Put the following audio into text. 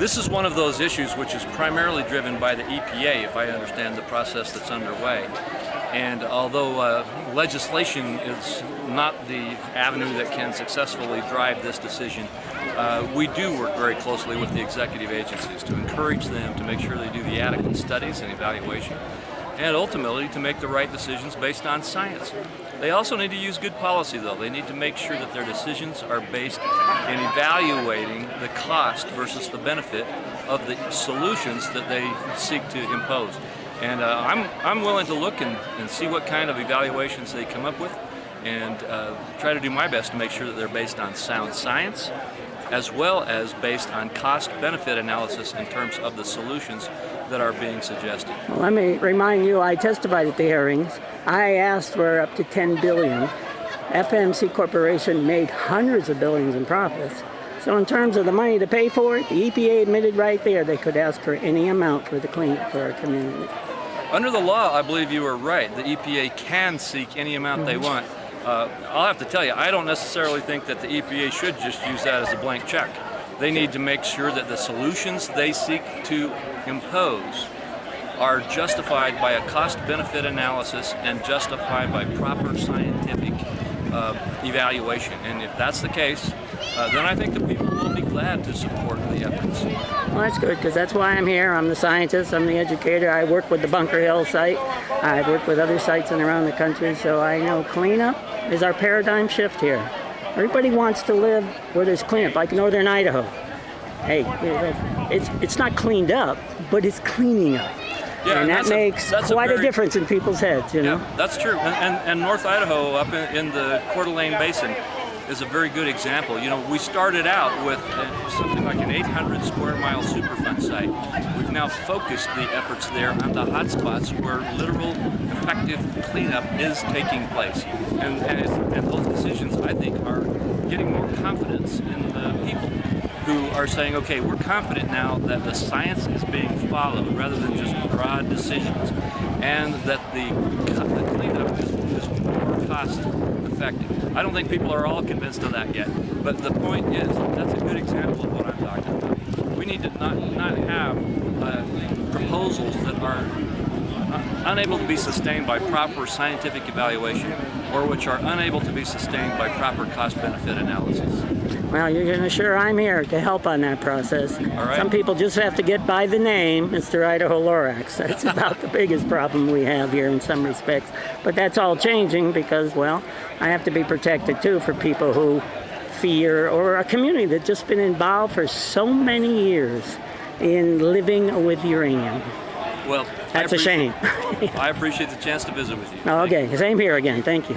This is one of those issues which is primarily driven by the EPA, if I understand the process that's underway. And although legislation is not the avenue that can successfully drive this decision, we do work very closely with the executive agencies to encourage them to make sure they do the adequate studies and evaluation, and ultimately to make the right decisions based on science. They also need to use good policy, though. They need to make sure that their decisions are based in evaluating the cost versus the benefit of the solutions that they seek to impose. And I'm willing to look and see what kind of evaluations they come up with, and try to do my best to make sure that they're based on sound science, as well as based on cost-benefit analysis in terms of the solutions that are being suggested. Well, let me remind you, I testified at the hearings. I asked for up to $10 billion. FMC Corporation made hundreds of billions in profits. So in terms of the money to pay for it, the EPA admitted right there they could ask for any amount for the cleanup for our community. Under the law, I believe you are right. The EPA can seek any amount they want. I'll have to tell you, I don't necessarily think that the EPA should just use that as a blank check. They need to make sure that the solutions they seek to impose are justified by a cost-benefit analysis and justified by proper scientific evaluation. And if that's the case, then I think the people will be glad to support the efforts. Well, that's good, because that's why I'm here. I'm the scientist, I'm the educator. I work with the Bunker Hill site. I've worked with other sites in around the country, so I know cleanup is our paradigm shift here. Everybody wants to live where there's cleanup, like northern Idaho. Hey, it's not cleaned up, but it's cleaning up. Yeah, and that makes quite a difference in people's heads, you know? Yeah, that's true. And North Idaho, up in the Coeur d'Alene Basin, is a very good example. You know, we started out with something like an 800 square mile Superfund site. We've now focused the efforts there on the hotspots where literal effective cleanup is taking place. And those decisions, I think, are getting more confidence in the people who are saying, okay, we're confident now that the science is being followed rather than just broad decisions, and that the cleanup is more cost effective. I don't think people are all convinced of that yet, but the point is that's a good example of what I'm talking about. We need to not have proposals that are unable to be sustained by proper scientific evaluation, or which are unable to be sustained by proper cost-benefit analysis. Well, you're going to sure I'm here to help on that process. All right. Some people just have to get by the name, Mr. Idaho Lorax. That's about the biggest problem we have here in some respects. But that's all changing because, well, I have to be protected too for people who fear, or a community that's just been involved for so many years in living with uranium. Well, that's a shame. I appreciate the chance to visit with you. Okay, same here again. Thank you.